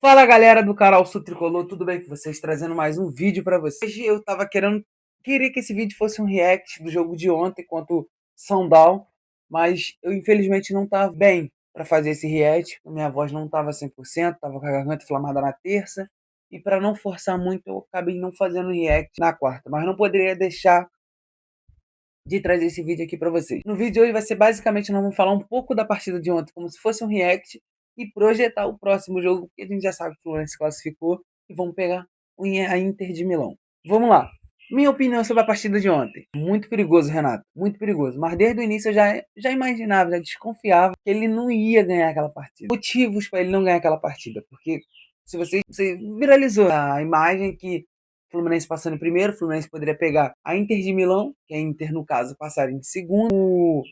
Fala galera do canal Sul Tricolor, tudo bem com vocês? Trazendo mais um vídeo pra vocês. Hoje eu tava queria que esse vídeo fosse um react do jogo de ontem contra o Sundowns, mas eu infelizmente não tava bem pra fazer esse react. Minha voz não tava 100%, tava com a garganta inflamada na terça, e pra não forçar muito eu acabei não fazendo react na quarta, mas não poderia deixar de trazer esse vídeo aqui para vocês. No vídeo de hoje vai ser basicamente, nós vamos falar um pouco da partida de ontem, como se fosse um react, e projetar o próximo jogo, porque a gente já sabe que o Fluminense classificou, e vamos pegar a Inter de Milão. Vamos lá. Minha opinião sobre a partida de ontem. Muito perigoso, Renato. Muito perigoso. Mas desde o início eu já imaginava, já desconfiava que ele não ia ganhar aquela partida. Motivos para ele não ganhar aquela partida. Porque se você viralizou a imagem que Fluminense passando em primeiro, o Fluminense poderia pegar a Inter de Milão, que a Inter, no caso, passar em segundo,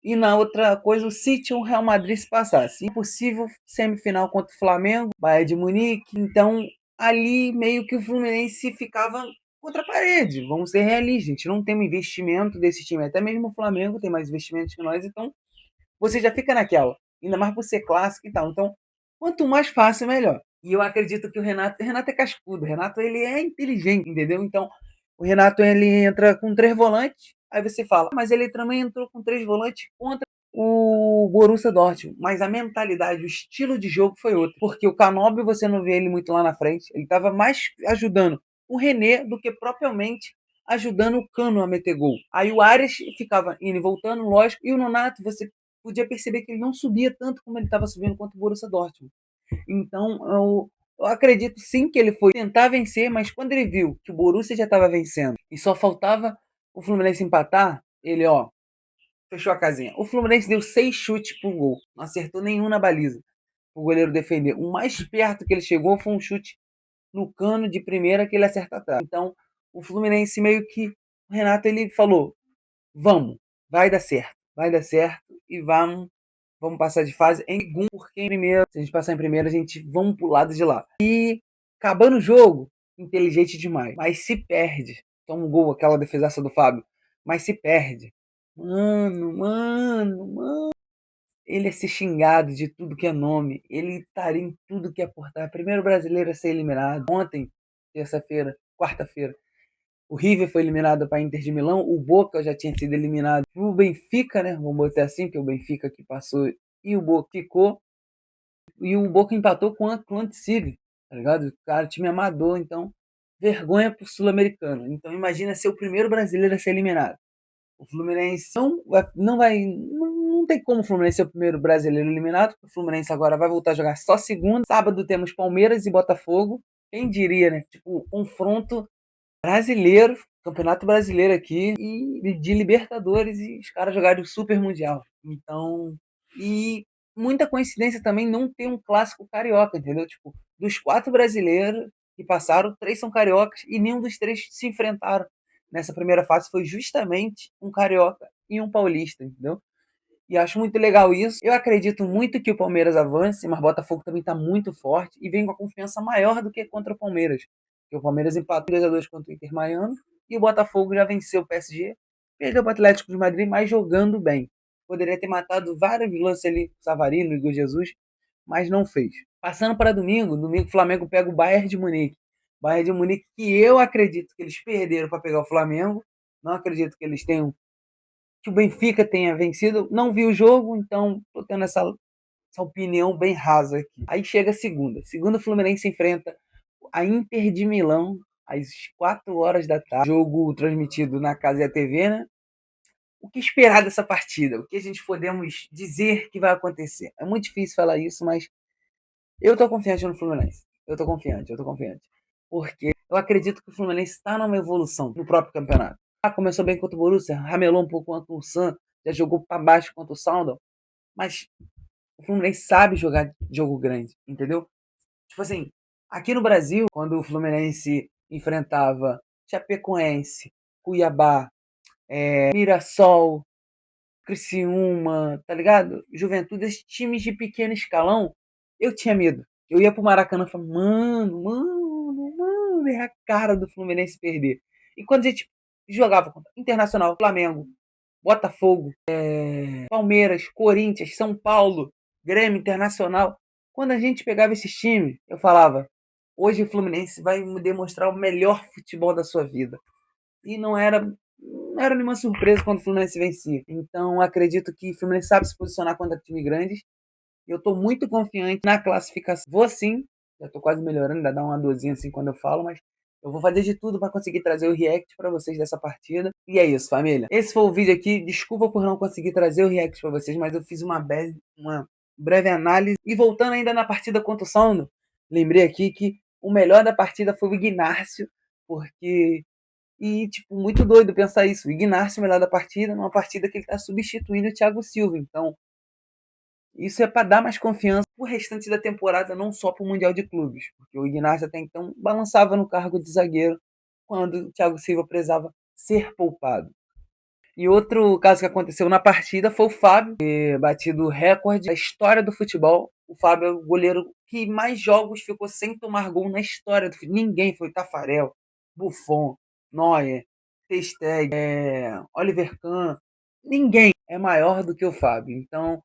e na outra coisa, o City ou o Real Madrid se passasse. Impossível semifinal contra o Flamengo, Bayern de Munique, então ali meio que o Fluminense ficava contra a parede. Vamos ser realistas, a gente não tem um investimento desse time, até mesmo o Flamengo tem mais investimentos que nós, então você já fica naquela, ainda mais por ser clássico e tal. Então, quanto mais fácil, melhor. E eu acredito que o Renato é cascudo, o Renato ele é inteligente, entendeu? Então, o Renato ele entra com 3 volantes, aí você fala, mas ele também entrou com 3 volantes contra o Borussia Dortmund, mas a mentalidade, o estilo de jogo foi outro, porque o Canóbio você não vê ele muito lá na frente, ele estava mais ajudando o René do que propriamente ajudando o Cano a meter gol. Aí o Arias ficava indo e voltando, lógico, e o Nonato você podia perceber que ele não subia tanto como ele estava subindo contra o Borussia Dortmund. Então, eu acredito sim que ele foi tentar vencer, mas quando ele viu que o Borussia já estava vencendo e só faltava o Fluminense empatar, ele, fechou a casinha. O Fluminense deu 6 chutes pro gol, não acertou nenhum na baliza. O goleiro defender. O mais perto que ele chegou foi um chute no cano de primeira que ele acerta atrás. Então, o Fluminense meio que, o Renato ele falou, vamos, vai dar certo e vamos passar de fase em segundo, porque em primeiro, se a gente passar em primeiro, a gente vamos pro lado de lá. E acabando o jogo, inteligente demais, mas se perde. Toma um gol, aquela defesaça do Fábio, mas se perde. Mano. Ele é ser xingado de tudo que é nome. Ele estaria em tudo que é portar. Primeiro brasileiro a ser eliminado. Ontem, terça-feira, quarta-feira, o River foi eliminado para a Inter de Milão, o Boca já tinha sido eliminado pro Benfica, né? Vamos botar assim, que o Benfica que passou e o Boca ficou. E o Boca empatou com o Atlético City, tá ligado? O cara, time amador, então vergonha pro sul-americano. Então imagina ser o primeiro brasileiro a ser eliminado. O Fluminense não tem como o Fluminense ser o primeiro brasileiro eliminado. O Fluminense agora vai voltar a jogar só segunda. Sábado temos Palmeiras e Botafogo. Quem diria, né? Tipo, confronto brasileiro, Campeonato Brasileiro aqui e de Libertadores e os caras jogaram o Super Mundial. Então, e muita coincidência também não ter um clássico carioca, entendeu? Tipo, dos 4 brasileiros que passaram, 3 são cariocas e nenhum dos 3 se enfrentaram nessa primeira fase. Foi justamente um carioca e um paulista, entendeu? E acho muito legal isso. Eu acredito muito que o Palmeiras avance, mas o Botafogo também está muito forte e vem com a confiança maior do que contra o Palmeiras. Porque o Palmeiras empatou 2-2 contra o Inter Miami e o Botafogo já venceu o PSG, perdeu para o Atlético de Madrid, mas jogando bem. Poderia ter matado vários lances ali, Savarino, Igor Jesus, mas não fez. Passando para domingo o Flamengo pega o Bayern de Munique. Bayern de Munique que eu acredito que eles perderam para pegar o Flamengo. Não acredito que eles tenham que o Benfica tenha vencido. Não vi o jogo, então estou tendo essa opinião bem rasa aqui. Aí chega a segunda. Segunda, o Fluminense enfrenta a Inter de Milão às 4 horas da tarde. Jogo transmitido na Casa TV, né? O que esperar dessa partida? O que a gente podemos dizer que vai acontecer? É muito difícil falar isso, mas eu tô confiante no Fluminense. Eu tô confiante. Porque eu acredito que o Fluminense está numa evolução no próprio campeonato. Começou bem contra o Borussia, ramelou um pouco contra o San, já jogou para baixo contra o Soundon, mas o Fluminense sabe jogar jogo grande, entendeu? Tipo assim, aqui no Brasil, quando o Fluminense enfrentava Chapecoense, Cuiabá, Mirassol, Criciúma, tá ligado? Juventude, esses times de pequeno escalão, eu tinha medo. Eu ia pro Maracanã e falava, mano, é a cara do Fluminense perder. E quando a gente jogava contra Internacional, Flamengo, Botafogo, Palmeiras, Corinthians, São Paulo, Grêmio, Internacional, Quando a gente pegava esses times, eu falava: hoje o Fluminense vai demonstrar o melhor futebol da sua vida. E não era nenhuma surpresa quando o Fluminense vencia. Então acredito que o Fluminense sabe se posicionar contra time grandes. Eu estou muito confiante na classificação. Vou sim, já estou quase melhorando, ainda dá uma dorzinha assim quando eu falo, mas eu vou fazer de tudo para conseguir trazer o react para vocês dessa partida. E é isso, família. Esse foi o vídeo aqui. Desculpa por não conseguir trazer o react para vocês, mas eu fiz uma breve análise. E voltando ainda na partida contra o Sando, lembrei aqui que o melhor da partida foi o Ignácio, porque e, tipo, muito doido pensar isso. O Ignacio, melhor da partida, numa partida que ele tá substituindo o Thiago Silva. Então, isso é para dar mais confiança pro restante da temporada, não só pro Mundial de Clubes. Porque o Ignacio até então balançava no cargo de zagueiro quando o Thiago Silva precisava ser poupado. E outro caso que aconteceu na partida foi o Fábio, ter batido o recorde da história do futebol. O Fábio é o goleiro que mais jogos ficou sem tomar gol na história do futebol. Ninguém foi Tafarel, Buffon, Neuer, Ter Stegen, Oliver Kahn. Ninguém é maior do que o Fábio. Então,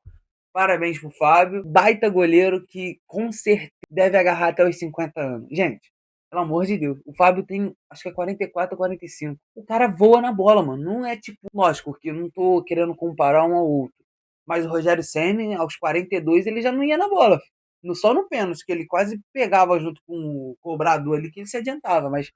parabéns pro Fábio. Baita goleiro que com certeza deve agarrar até os 50 anos. Gente, pelo amor de Deus. O Fábio tem, acho que é 44 ou 45. O cara voa na bola, mano. Não é tipo, lógico que eu não tô querendo comparar um ao outro. Mas o Rogério Ceni aos 42, ele já não ia na bola. Só no pênalti, que ele quase pegava junto com o cobrador ali, que ele se adiantava. Mas,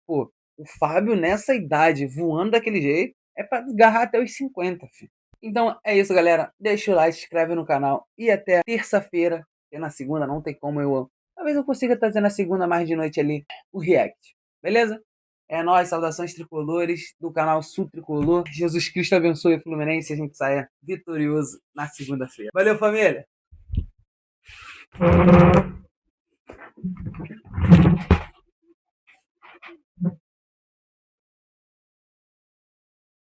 pô, o Fábio nessa idade, voando daquele jeito, é pra desgarrar até os 50, filho. Então é isso, galera. Deixa o like, se inscreve no canal. E até terça-feira, porque na segunda não tem como eu. Talvez eu consiga trazer na segunda mais de noite ali o React. Beleza? É nóis, saudações tricolores do canal Sul Tricolor. Jesus Cristo abençoe o Fluminense e a gente saia vitorioso na segunda-feira. Valeu, família!